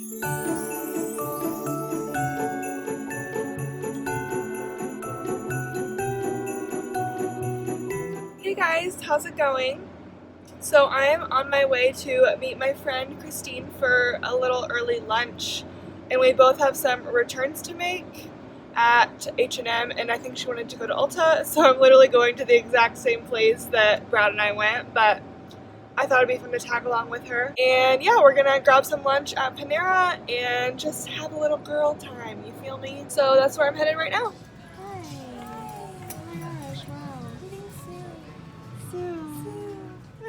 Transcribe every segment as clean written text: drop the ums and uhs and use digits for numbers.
Hey guys, how's it going? So I am on my way to meet my friend Christine for a little early lunch, and we both have some returns to make at H&M, and I think she wanted to go to Ulta, so I'm literally going to the exact same place that Brad and I went, but I thought it'd be fun to tag along with her. And yeah, we're gonna grab some lunch at Panera and just have a little girl time, you feel me? So that's where I'm headed right now. Hi. Oh my gosh, wow.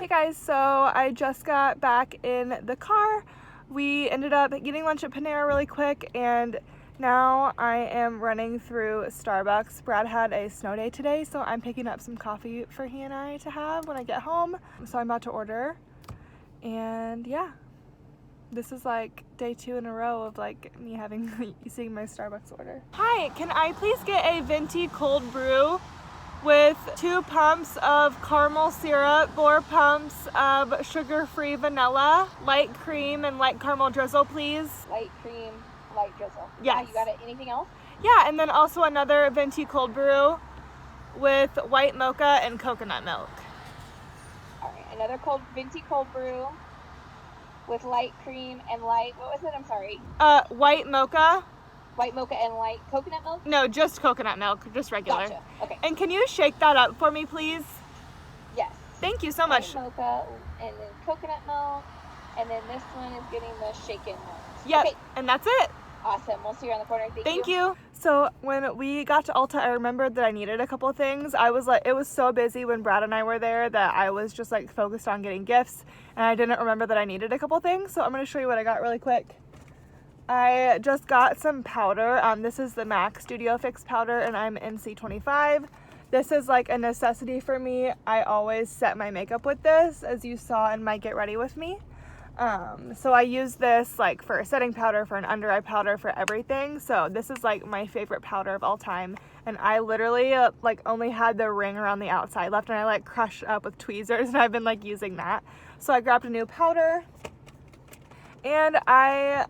Hey guys, so I just got back in the car. We ended up getting lunch at Panera really quick, and now I am running through Starbucks. Brad had a snow day today, so I'm picking up some coffee for he and I to have when I get home. So I'm about to order, and yeah, this is like day 2 in a row of like me seeing my Starbucks order. Hi, can I please get a Venti cold brew with 2 pumps of caramel syrup, 4 pumps of sugar-free vanilla, light cream, and light caramel drizzle, please? Light cream, light drizzle. Yes. You got it? Anything else? Yeah, and then also another Venti cold brew with white mocha and coconut milk. All right, another Venti cold brew with light cream and light, what was it? I'm sorry. White mocha. White mocha and light coconut milk? No, just coconut milk, just regular. Gotcha. Okay. And can you shake that up for me, please? Yes. Thank you so much. White mocha and then coconut milk, and then this one is getting the shaken milk. Yep, okay. And that's it. Awesome. We'll see you around the corner. Thank you. So when we got to Ulta, I remembered that I needed a couple of things. I was like, it was so busy when Brad and I were there that I was just like focused on getting gifts, and I didn't remember that I needed a couple of things. So I'm going to show you what I got really quick. I just got some powder. This is the MAC Studio Fix powder, and I'm in C25. This is like a necessity for me. I always set my makeup with this, as you saw in my Get Ready With Me. So I use this like for a setting powder, for an under eye powder, for everything. So this is like my favorite powder of all time. And I literally like only had the ring around the outside left, and I like crushed up with tweezers, and I've been like using that. So I grabbed a new powder. And I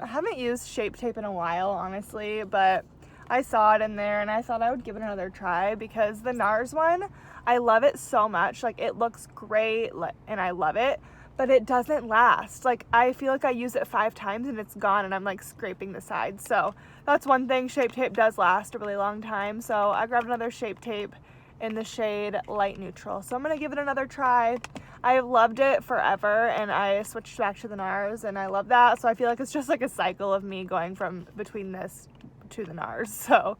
haven't used Shape Tape in a while, honestly, but I saw it in there and I thought I would give it another try, because the NARS one, I love it so much. Like, it looks great and I love it, but it doesn't last. Like, I feel like I use it 5 times and it's gone, and I'm like scraping the sides. So that's one thing. Shape Tape does last a really long time. So I grabbed another Shape Tape in the shade Light Neutral. So I'm gonna give it another try. I've loved it forever, and I switched back to the NARS, and I love that. So I feel like it's just like a cycle of me going from between this to the NARS. So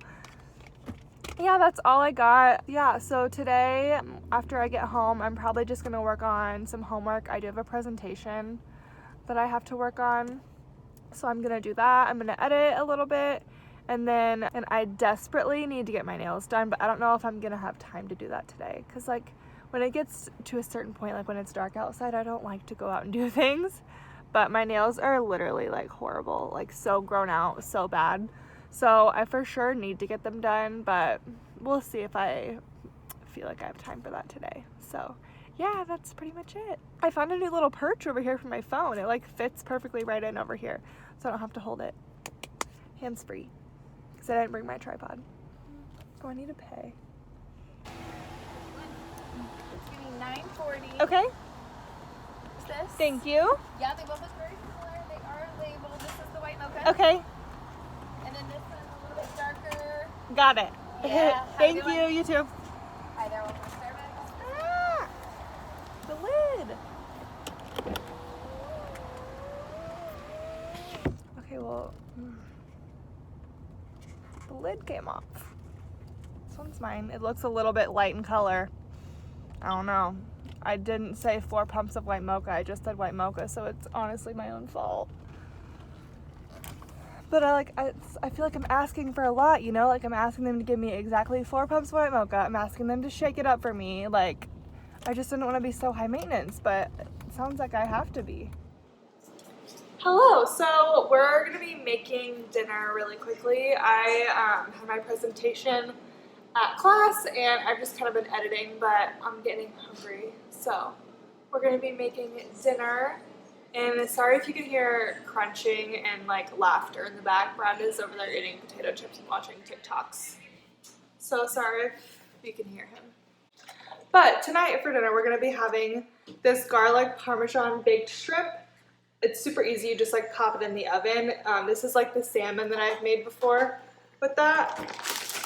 yeah, that's all I got. Yeah, so today after I get home, I'm probably just gonna work on some homework. I do have a presentation that I have to work on, so I'm gonna do that. I'm gonna edit a little bit, and I desperately need to get my nails done, but I don't know if I'm gonna have time to do that today, because like when it gets to a certain point, like when it's dark outside, I don't like to go out and do things. But my nails are literally like horrible, like so grown out, so bad. So I for sure need to get them done, but we'll see if I feel like I have time for that today. So yeah, that's pretty much it. I found a new little perch over here for my phone. It like fits perfectly right in over here, so I don't have to hold it. Hands free, because I didn't bring my tripod. Oh, I need to pay. $9.40. Okay. What's this? Thank you. Yeah, they both look very similar. They are labeled. This is the white mocha. Okay. And then this one's a little bit darker. Got it. Yeah. Thank you. You too. Hi there, welcome to Starbucks. Ah, the lid. Okay, well, the lid came off. This one's mine. It looks a little bit light in color. I don't know. I didn't say 4 pumps of white mocha. I just said white mocha, so it's honestly my own fault. But I feel like I'm asking for a lot, you know? Like, I'm asking them to give me exactly 4 pumps of white mocha. I'm asking them to shake it up for me. Like, I just didn't want to be so high maintenance, but it sounds like I have to be. Hello, so we're going to be making dinner really quickly. I have my presentation at class, and I've just kind of been editing, but I'm getting hungry. So we're going to be making dinner. And sorry if you can hear crunching and like laughter in the back. Brad is over there eating potato chips and watching TikToks. So sorry if you can hear him. But tonight for dinner we're going to be having this garlic parmesan baked shrimp. It's super easy, you just like pop it in the oven. This is like the salmon that I've made before with that.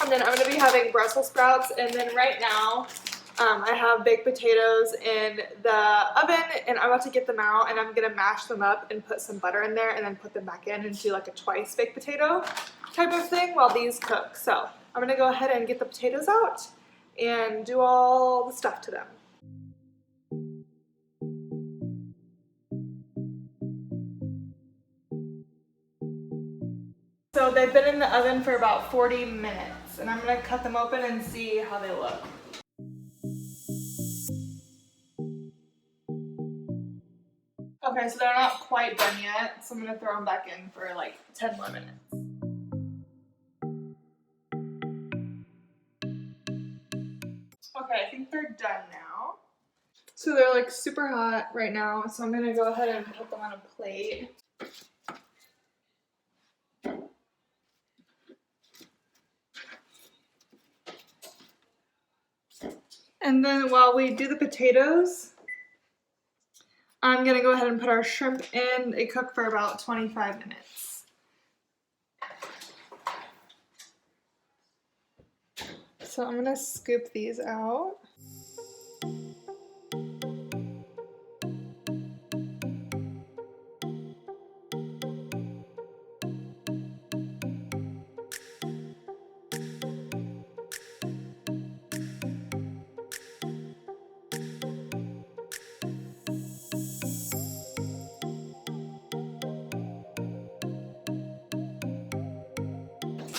And then I'm going to be having Brussels sprouts, and then right now I have baked potatoes in the oven and I'm about to get them out and I'm going to mash them up and put some butter in there and then put them back in and do like a twice baked potato type of thing while these cook. So I'm going to go ahead and get the potatoes out and do all the stuff to them. So they've been in the oven for about 40 minutes and I'm going to cut them open and see how they look. Okay, so they're not quite done yet, so I'm going to throw them back in for like 10 more minutes. Okay, I think they're done now. So they're like super hot right now, so I'm going to go ahead and put them on a plate. And then while we do the potatoes, I'm going to go ahead and put our shrimp in. They cook for about 25 minutes. So I'm going to scoop these out.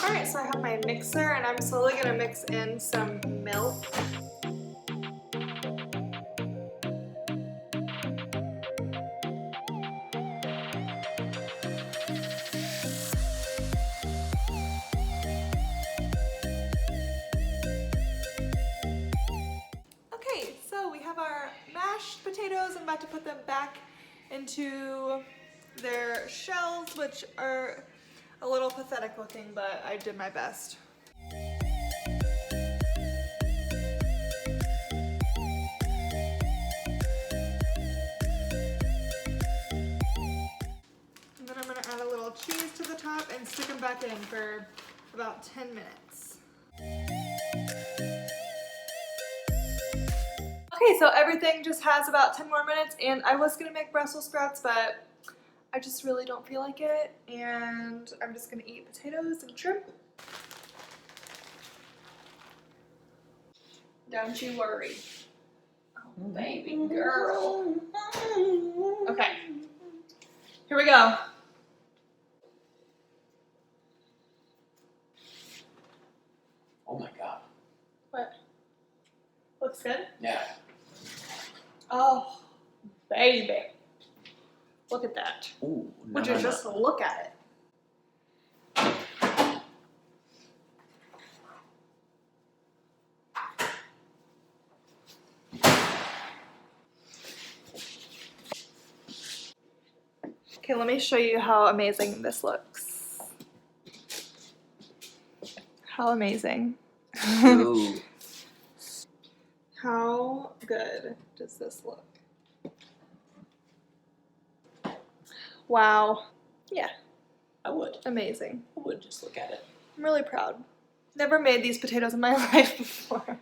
Alright, so I have my mixer and I'm slowly going to mix in some milk. Okay, so we have our mashed potatoes. I'm about to put them back into their shells, which are a little pathetic looking, but I did my best. And then I'm going to add a little cheese to the top and stick them back in for about 10 minutes. Okay, so everything just has about 10 more minutes, and I was going to make Brussels sprouts, but I just really don't feel like it, and I'm just going to eat potatoes and shrimp. Don't you worry. Oh, baby girl. Okay, here we go. Oh my god. What? Looks good? Yeah. Oh, baby. Look at that. Ooh, Would you just look at it? Okay, let me show you how amazing this looks. How amazing. Ooh. How good does this look? Wow. Yeah, I would. amazing. I would just look at it. I'm really proud. Never made these potatoes in my life before.